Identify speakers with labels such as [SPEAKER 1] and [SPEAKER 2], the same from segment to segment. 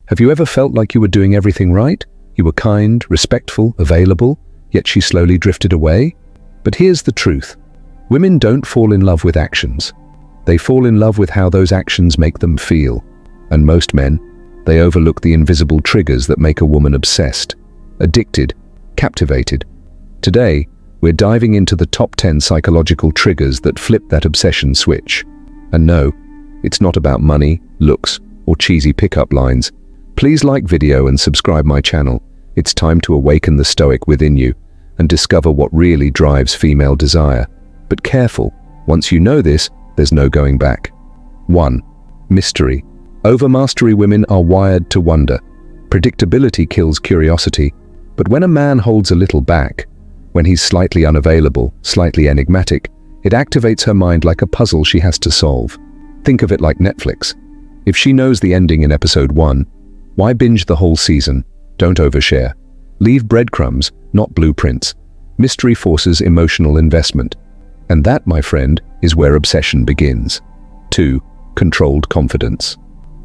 [SPEAKER 1] Have you ever felt like you were doing everything right? You were kind, respectful, available, yet she slowly drifted away? But here's the truth. Women don't fall in love with actions. They fall in love with how those actions make them feel. And most men, they overlook the invisible triggers that make a woman obsessed, addicted, captivated. Today, we're diving into the top 10 psychological triggers that flip that obsession switch. And no, it's not about money, looks, or cheesy pickup lines. Please like video and subscribe my channel. It's time to awaken the Stoic within you and discover what really drives female desire. But careful, once you know this, there's no going back. 1. Mystery. Overmastery women are wired to wonder. Predictability kills curiosity. But when a man holds a little back, when he's slightly unavailable, slightly enigmatic, it activates her mind like a puzzle she has to solve. Think of it like Netflix. If she knows the ending in episode 1, why binge the whole season? Don't overshare. Leave breadcrumbs, not blueprints. Mystery forces emotional investment. And that, my friend, is where obsession begins. 2. Controlled confidence.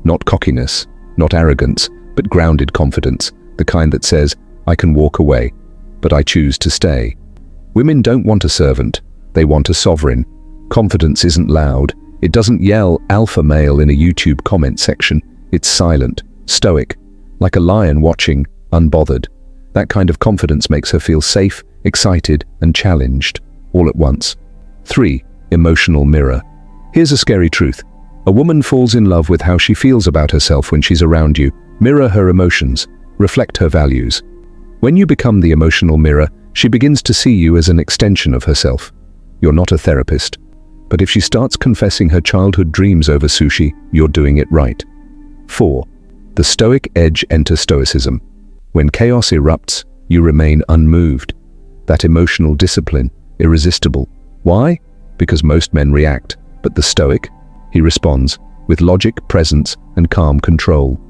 [SPEAKER 1] Not cockiness, not arrogance, but grounded confidence, the kind that says, I can walk away, but I choose to stay. Women don't want a servant, they want a sovereign. Confidence isn't loud, it doesn't yell alpha male in a YouTube comment section. It's silent, stoic, like a lion watching, unbothered. That kind of confidence makes her feel safe, excited, and challenged, all at once. 3. Emotional mirror. Here's a scary truth. A woman falls in love with how she feels about herself when she's around you. Mirror her emotions, reflect her values. When you become the emotional mirror, she begins to see you as an extension of herself. You're not a therapist. But if she starts confessing her childhood dreams over sushi, you're doing it right. 4. The Stoic edge enters Stoicism. When chaos erupts, you remain unmoved. That emotional discipline, irresistible. Why? Because most men react, but the Stoic, he responds, with logic, presence, and calm control.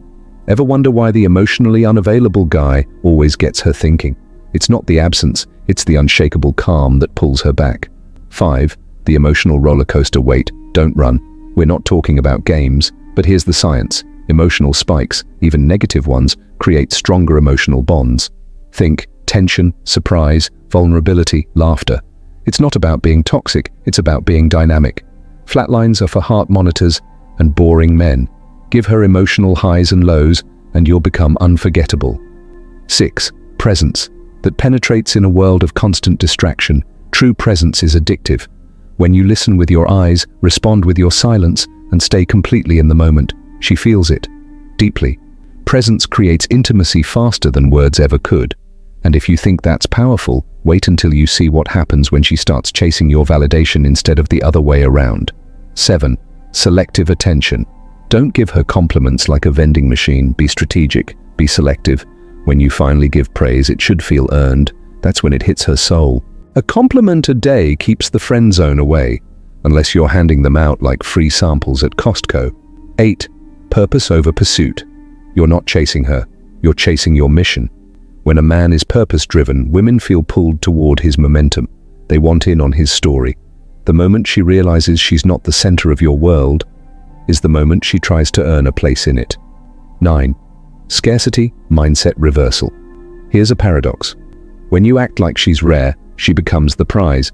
[SPEAKER 1] Ever wonder why the emotionally unavailable guy always gets her thinking? It's not the absence, it's the unshakable calm that pulls her back. 5. The emotional roller coaster. Wait, don't run. We're not talking about games, but here's the science. Emotional spikes, even negative ones, create stronger emotional bonds. Think tension, surprise, vulnerability, laughter. It's not about being toxic, it's about being dynamic. Flatlines are for heart monitors and boring men. Give her emotional highs and lows, and you'll become unforgettable. 6. Presence. That penetrates in a world of constant distraction. True presence is addictive. When you listen with your eyes, respond with your silence, and stay completely in the moment, she feels it, deeply. Presence creates intimacy faster than words ever could. And if you think that's powerful, wait until you see what happens when she starts chasing your validation instead of the other way around. 7. Selective attention. Don't give her compliments like a vending machine. Be strategic, be selective. When you finally give praise, it should feel earned. That's when it hits her soul. A compliment a day keeps the friend zone away, unless you're handing them out like free samples at Costco. 8. Purpose over pursuit. You're not chasing her, you're chasing your mission. When a man is purpose-driven, women feel pulled toward his momentum. They want in on his story. The moment she realizes she's not the center of your world is the moment she tries to earn a place in it. 9. Scarcity mindset reversal. Here's a paradox. When you act like she's rare, she becomes the prize.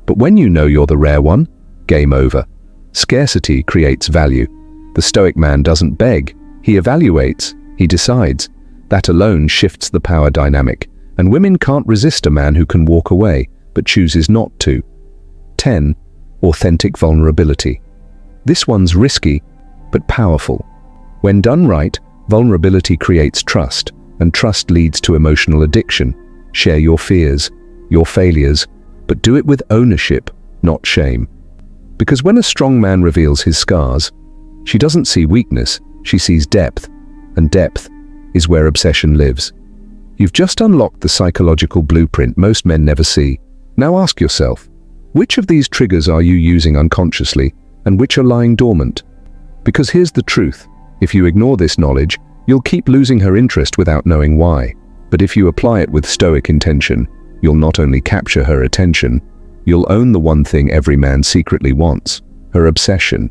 [SPEAKER 1] But when you know you're the rare one, game over. Scarcity creates value. The Stoic man doesn't beg, he evaluates, he decides. That alone shifts the power dynamic, and women can't resist a man who can walk away, but chooses not to. 10. Authentic vulnerability. This one's risky, but powerful. When done right, vulnerability creates trust, and trust leads to emotional addiction. Share your fears, your failures, but do it with ownership, not shame. Because when a strong man reveals his scars, she doesn't see weakness, she sees depth, and depth is where obsession lives. You've just unlocked the psychological blueprint most men never see. Now ask yourself, which of these triggers are you using unconsciously, and which are lying dormant? Because here's the truth, if you ignore this knowledge, you'll keep losing her interest without knowing why. But if you apply it with Stoic intention, you'll not only capture her attention, you'll own the one thing every man secretly wants, her obsession.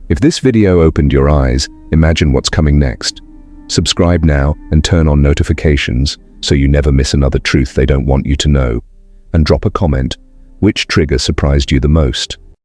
[SPEAKER 1] If this video opened your eyes, imagine what's coming next. Subscribe now and turn on notifications so you never miss another truth they don't want you to know. And drop a comment. Which trigger surprised you the most?